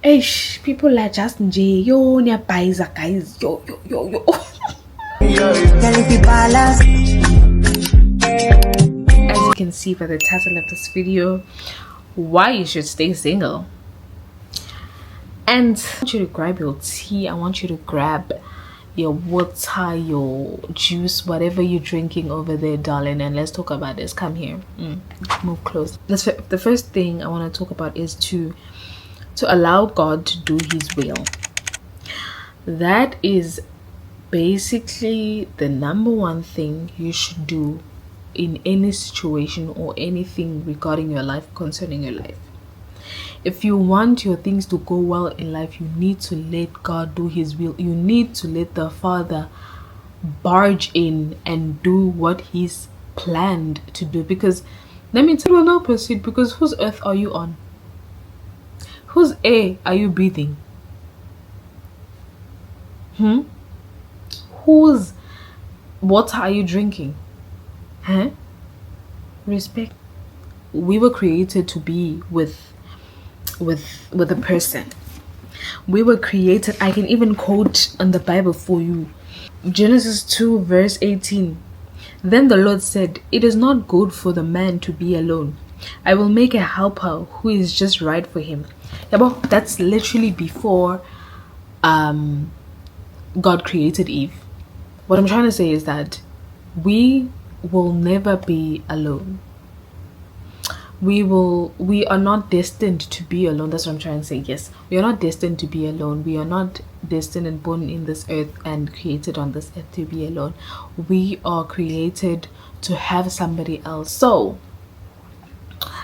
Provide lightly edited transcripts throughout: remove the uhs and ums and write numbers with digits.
Eish, people are just yo near guys, yo. As you can see by the title of this video, why you should stay single. And I want you to grab your tea, I want you to grab your water, your juice, whatever you're drinking over there, darling, and let's talk about this. Come here. Move close. The first thing I want to talk about is to allow God to do his will. That is basically the number one thing you should do in any situation or anything regarding your life, concerning your life. If you want your things to go well in life, you need to let God do his will. You need to let the Father barge in and do what he's planned to do. Because let me tell you, will not proceed, because whose earth are you on? Whose air are you breathing? Whose water are you drinking? Respect. We were created to be with a person. We were created. I can even quote on the Bible for you. Genesis 2 verse 18. Then the Lord said, "It is not good for the man to be alone. I will make a helper who is just right for him." Yeah, but that's literally before God created Eve. What I'm trying to say is that we will never be alone. We are not destined to be alone. That's what I'm trying to say. Yes, we are not destined to be alone. We are not destined and born in this earth and created on this earth to be alone. We are created to have somebody else. So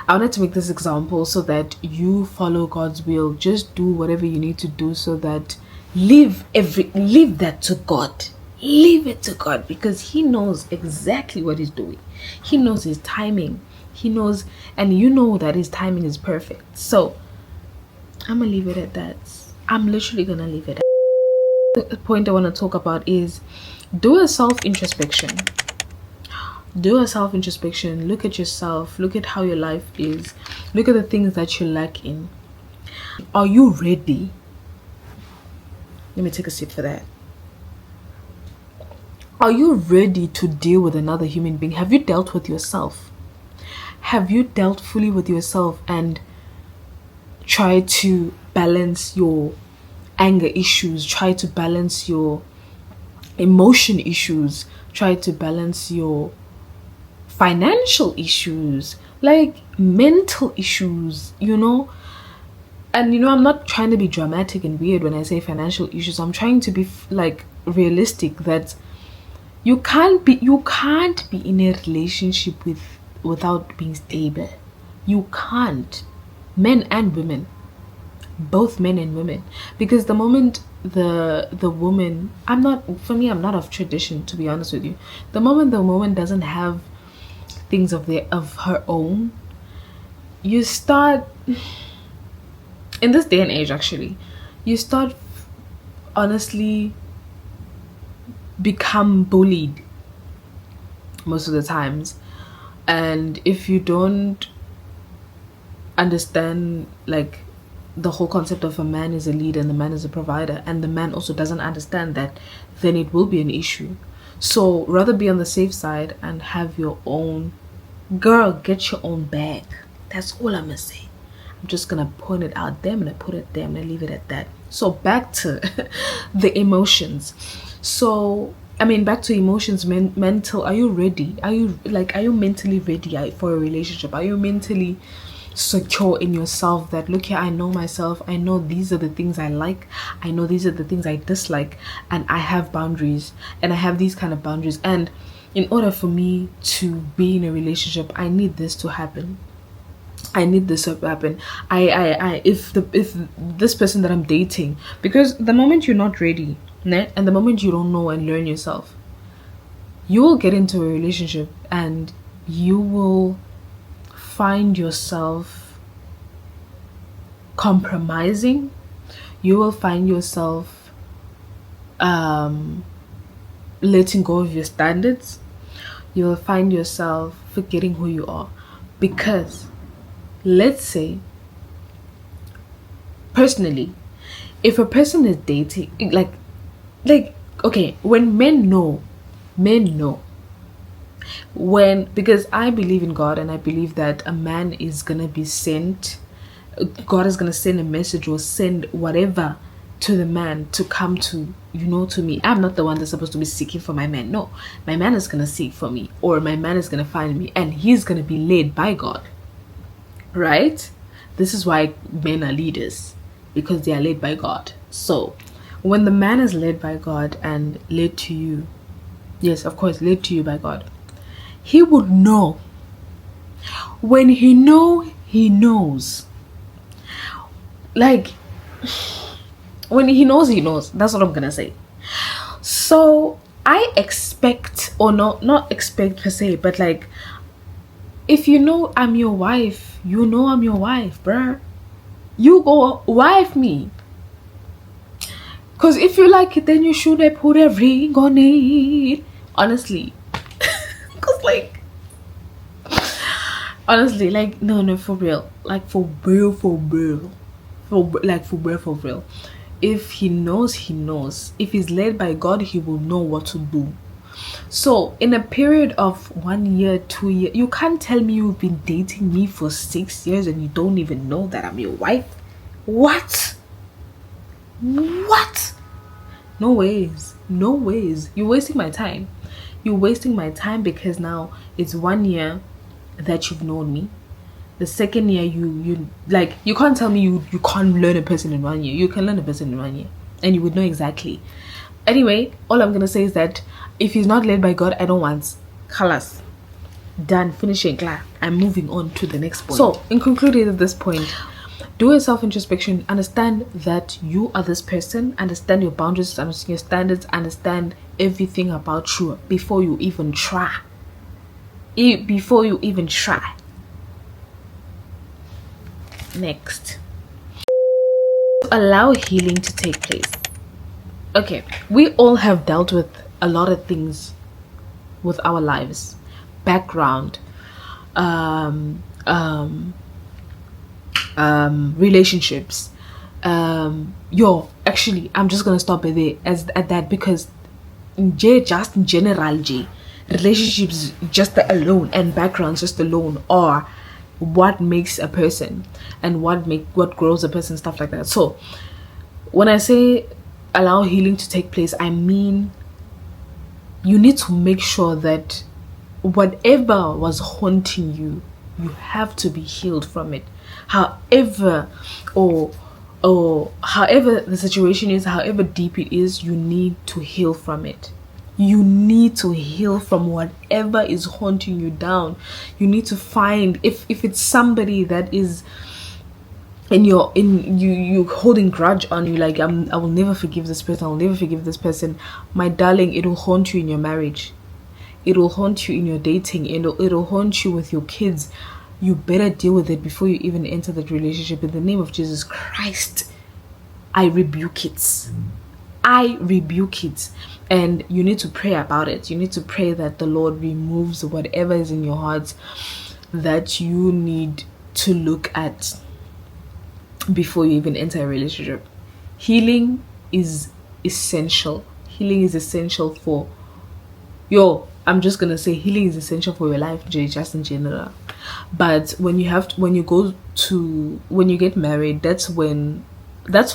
I wanted to make this example so that you follow God's will. Just do whatever you need to do, so that leave that to God. Leave it to God, because he knows exactly what he's doing. He knows his timing. He knows, and you know that his timing is perfect. So I'm gonna leave it at that. I'm literally gonna leave it at the point I want to talk about is do a self-introspection. Do a self-introspection. Look at yourself. Look at how your life is. Look at the things that you lack in. Are you ready? Let me take a sip for that. Are you ready to deal with another human being? Have you dealt with yourself? Have you dealt fully with yourself and try to balance your anger issues, try to balance your emotion issues, try to balance your financial issues, like mental issues, And I'm not trying to be dramatic and weird when I say financial issues. I'm trying to be realistic, that you can't be in a relationship without being stable. You can't. Men and women, both men and women, because the moment the woman, I'm not of tradition, to be honest with you. The moment the woman doesn't have things of her own, you start, in this day and age actually, you start honestly become bullied most of the times. And if you don't understand like the whole concept of a man is a leader and the man is a provider, and the man also doesn't understand that, then it will be an issue. So rather be on the safe side and have your own. Girl, get your own bag. That's all I'm gonna say. I'm just gonna point it out there. I'm gonna put it there. I'm gonna leave it at that. So back to the emotions. So back to emotions. Mental. Are you ready? Are you mentally ready for a relationship? Are you mentally secure in yourself that, look here, I know myself, I know these are the things I like, I know these are the things I dislike, and I have boundaries, and I have these kind of boundaries, and in order for me to be in a relationship, I need this to happen. I need this to happen. If this person that I'm dating, because the moment you're not ready, and the moment you don't know and learn yourself, you will get into a relationship and you will find yourself compromising. You will find yourself letting go of your standards. You will find yourself forgetting who you are, because let's say personally, if a person is dating, like okay, when men know when, because I believe in God and I believe that a man is gonna be sent, God is gonna send a message or send whatever to the man to come to, to me. I'm not the one that's supposed to be seeking for my man. No, my man is gonna seek for me, or my man is gonna find me, and he's gonna be led by God. Right? This is why men are leaders, because they are led by God. So when the man is led by God and led to you, yes, of course, led to you by God, he would know. When he knows. Like, when he knows. That's what I'm gonna say. So I expect, or not expect per se, but like, if you know I'm your wife, you know I'm your wife, bruh. You go wife me. Because if you like it, then you should have put a ring on it. Honestly. Because like, honestly, like, no, for real. Like, for real. For real. If he knows, he knows. If he's led by God, he will know what to do. So in a period of 1 year, 2 years, you can't tell me you've been dating me for 6 years and you don't even know that I'm your wife. What? No ways. You're wasting my time. Because now it's 1 year that you've known me. The second year, you like, you can't tell me you can't learn a person in 1 year. You can learn a person in 1 year, and you would know exactly. Anyway, all I'm gonna say is that if he's not led by God, I don't want. Khalas. Done. Finishing. Klar. I'm moving on to the next point. So, in concluding at this point, do a self-introspection. Understand that you are this person. Understand your boundaries, understand your standards, understand everything about you before you even try. Next, allow healing to take place. Okay, we all have dealt with a lot of things with our lives, background, relationships. Actually, I'm just gonna stop it there at that, because just in general, relationships just alone and backgrounds just alone are what makes a person and what grows a person, stuff like that. So when I say allow healing to take place, I mean you need to make sure that whatever was haunting you, you have to be healed from it. However the situation is, however deep it is, you need to heal from it. You need to heal from whatever is haunting you down. You need to find, if it's somebody that is you holding grudge on you, like, I will never forgive this person, my darling, it will haunt you in your marriage, it will haunt you in your dating, it'll haunt you with your kids. You better deal with it before you even enter that relationship. In the name of Jesus Christ, I rebuke it. And you need to pray about it. You need to pray that the Lord removes whatever is in your heart that you need to look at before you even enter a relationship. Healing is essential. For I'm just gonna say healing is essential for your life, just in general. But when you get married, that's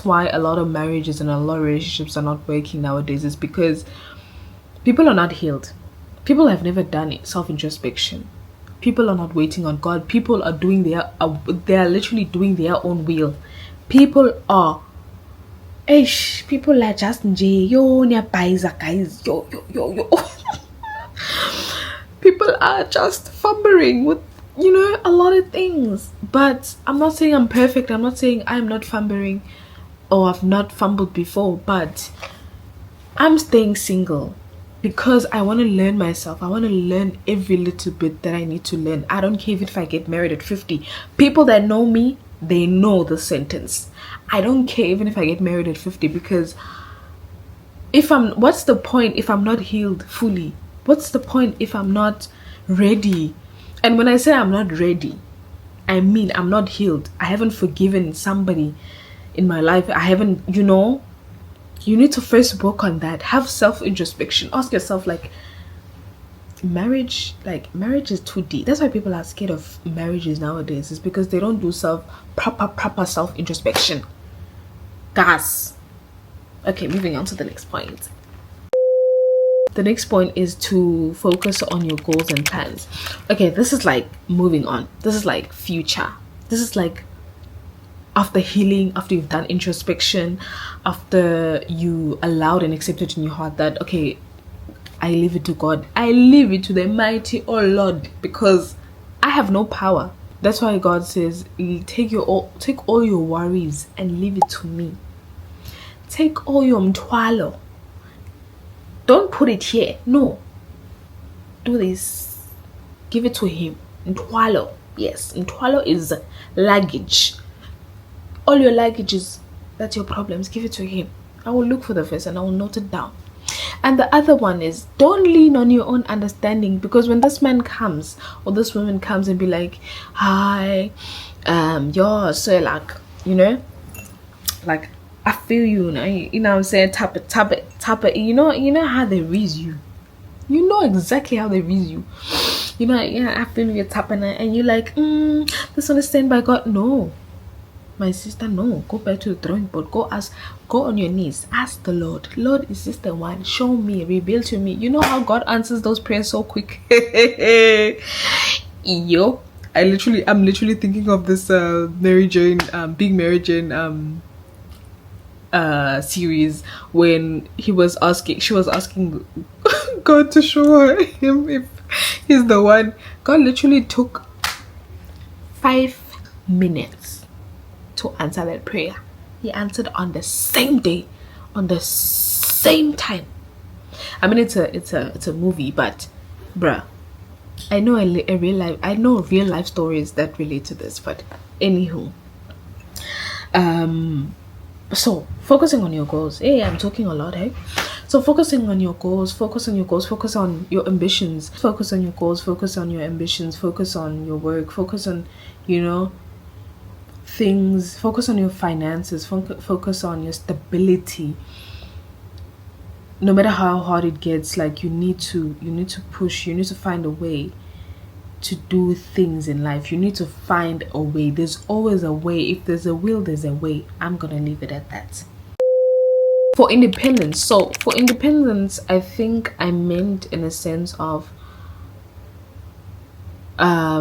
why a lot of marriages and a lot of relationships are not working nowadays. Is because people are not healed. People have never done self-introspection. People are not waiting on God. People are doing they are literally doing their own will. People are just people are just fumbling with a lot of things. But I'm not saying I'm perfect. I'm not saying I'm not fumbling or I've not fumbled before, but I'm staying single because I want to learn myself. I want to learn every little bit that I need to learn. I don't care if I get married at 50. People that know me, they know the sentence. I don't care even if I get married at 50, because what's the point if I'm not healed fully? What's the point if I'm not ready? And when I say I'm not ready, I mean I'm not healed. I haven't forgiven somebody in my life. I haven't, you need to first work on that. Have self introspection. Ask yourself, marriage is too deep. That's why people are scared of marriages nowadays. Is because they don't do proper self introspection. Gas. Okay, moving on to the next point. The next point is to focus on your goals and plans. Okay, this is like moving on. This is like future. This is like after healing, after you've done introspection, after you allowed and accepted in your heart that, okay, I leave it to God. I leave it to the mighty, oh Lord, because I have no power. That's why God says, take all your worries and leave it to me. Take all your mtwalo. Don't put it here. No. Do this. Give it to him. Mtwalo. Yes, mtwalo is luggage. All your luggages, that's your problems. Give it to him. I will look for the verse and I will note it down. And the other one is, don't lean on your own understanding, because when this man comes or this woman comes and be like, hi, you're so like I feel you, you know what I'm saying, tap it, you know how they read you. You know exactly how they read you. Yeah, I feel you tapping it, and you're like, this one is sent by God. No, my sister, no. Go back to the drawing board. Go on your knees. Ask the Lord. Lord, is this the one? Show me, reveal to me. You know how God answers those prayers so quick. Yo, I'm literally thinking of this Mary Jane, Big Mary Jane series, when she was asking God to show him if he's the one. God literally took 5 minutes to answer that prayer. He answered on the same day, on the same time. I mean, it's a movie, but bruh, I know real life stories that relate to this. But anywho, so focusing on your goals. Hey, I'm talking a lot, hey. So focusing on your goals, focus on your ambitions, focus on your goals, focus on your ambitions, focus on your work, focus on, things, focus on your finances, focus on your stability. No matter how hard it gets, like you need to push, you need to find a way to do things in life. You need to find a way. There's always a way. If there's a will, there's a way. I'm gonna leave it at that. For independence, I think I meant in a sense of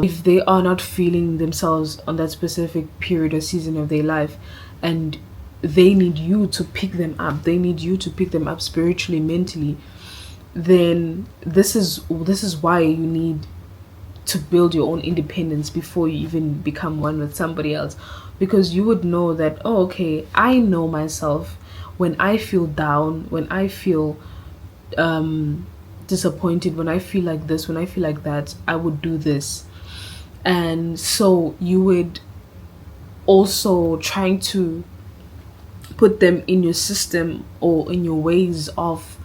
if they are not feeling themselves on that specific period or season of their life, and they need you to pick them up, spiritually, mentally, then this is why you need to build your own independence before you even become one with somebody else. Because you would know that, oh, okay, I know myself. When I feel down, when I feel disappointed, when I feel like this, when I feel like that, I would do this. And so you would also trying to put them in your system or in your ways of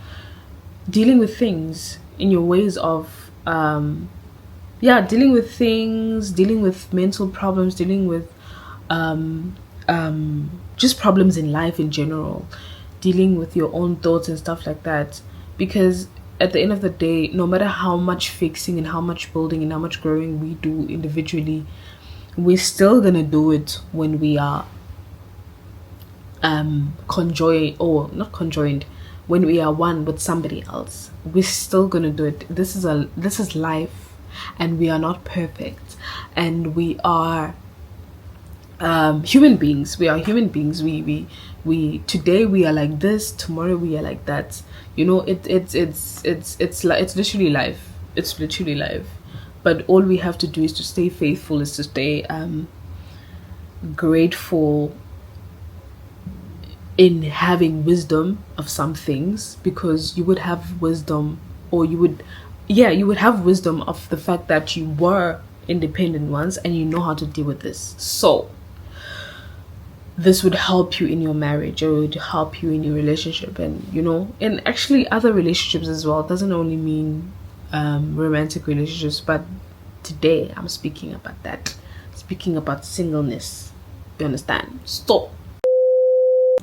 dealing with things, in your ways of dealing with things, dealing with mental problems, dealing with just problems in life in general, dealing with your own thoughts and stuff like that. Because at the end of the day, no matter how much fixing and how much building and how much growing we do individually, we're still gonna do it when we are conjoined, or not conjoined, when we are one with somebody else. We're still gonna do it. This is life, and we are not perfect, and we are human beings. We today we are like this, tomorrow we are like that. It's literally life. It's literally life. But all we have to do is to stay faithful, is to stay grateful in having wisdom of some things, because you would have wisdom, or you would have wisdom of the fact that you were independent once and you know how to deal with this. So this would help you in your marriage, or it would help you in your relationship, and actually other relationships as well. It doesn't only mean romantic relationships, but today I'm speaking about singleness. You understand? So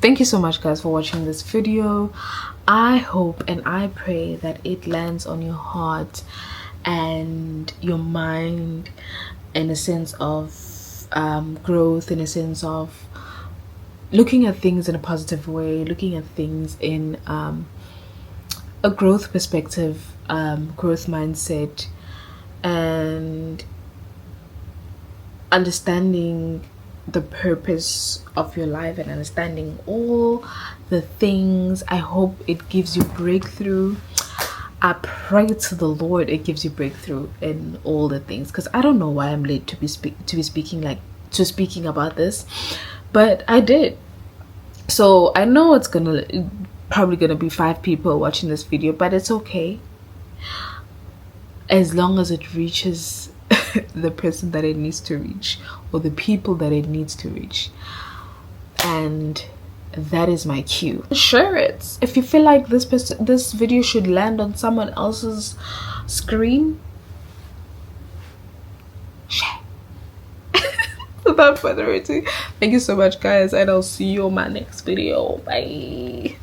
Thank you so much, guys, for watching this video. I hope and I pray that it lands on your heart and your mind in a sense of growth, in a sense of looking at things in a positive way, looking at things in a growth perspective, growth mindset, and understanding the purpose of your life and understanding all the things. I hope it gives you breakthrough. I pray to the Lord it gives you breakthrough in all the things, because I don't know why I'm late to be speaking about this, but I did. So I know it's probably gonna be 5 people watching this video, but it's okay as long as it reaches the person that it needs to reach, or the people that it needs to reach. And that is my cue. Share it if you feel like this video should land on someone else's screen. Share. Without further ado, thank you so much, guys, and I'll see you on my next video. Bye.